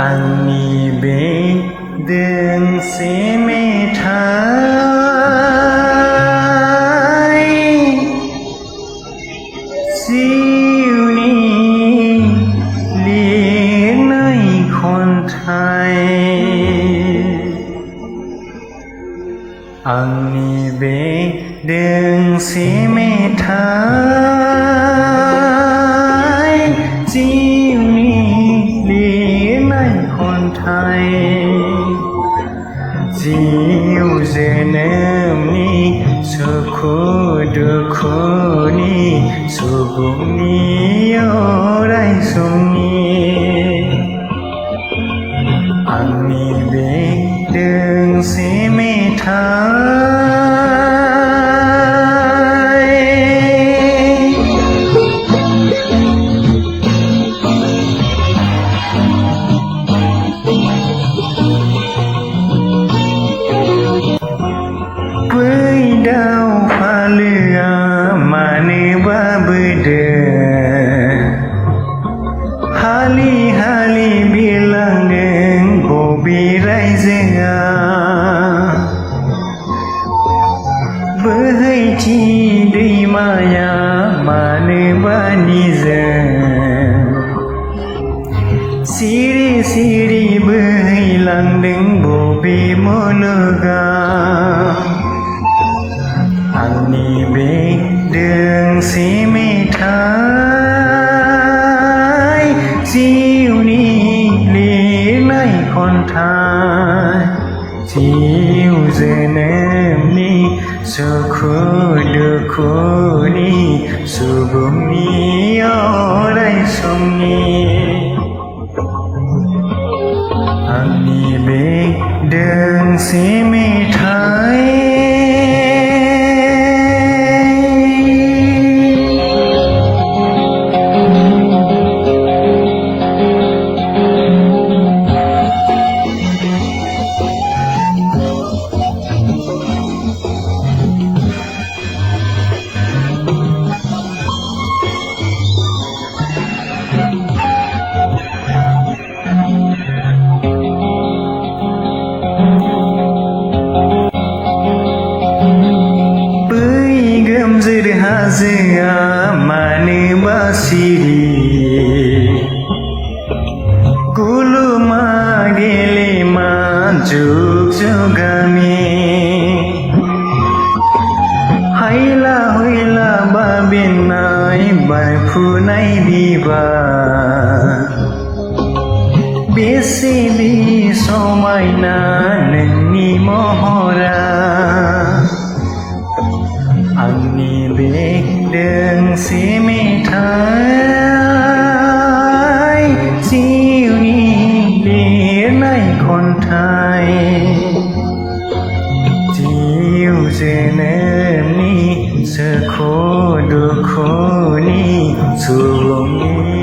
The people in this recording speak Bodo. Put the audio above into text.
आंनि बे दोंसे मेथाइ जिउनि लिरनाय खन्थाइ आंनि बे दोंसे मेथाइ जिउनि लिरनाय खन्थाइ जिउ जोनोमनि सुखु दुखुनि सुबुंनि अराय समनि आंनि बे दोंसे मेथाइ बै दाउ फालोआ मानोबा बोदों हालि हालि बिरलांदों बबे रायजोआ बोहैथि दैमाया मानोबा निजोम सिरि सिरि बोहैलांदों बबे मुलुगा आंनि बे दोंसे मेथाइ जिउनि लिरनाय खन्थाइ जिउ जोनोमनि सुखु दुखुनि सुबुंनि अराय समनि आंनि बे दोंसे मेथाइ गोमजोर हाजोआ मानोबा सिरि गुलुमा गेलेमा जुग जुगामि हायला हुइला बाबेननाय बारफुनाय बिबार बेसेदि समायना नोंनि महरा आंनि बे दोंसे मेथाइ जिउनि लिरनाय खन्थाइ जिउ जोनोमनि सुखु दुखुनि सुबुंनि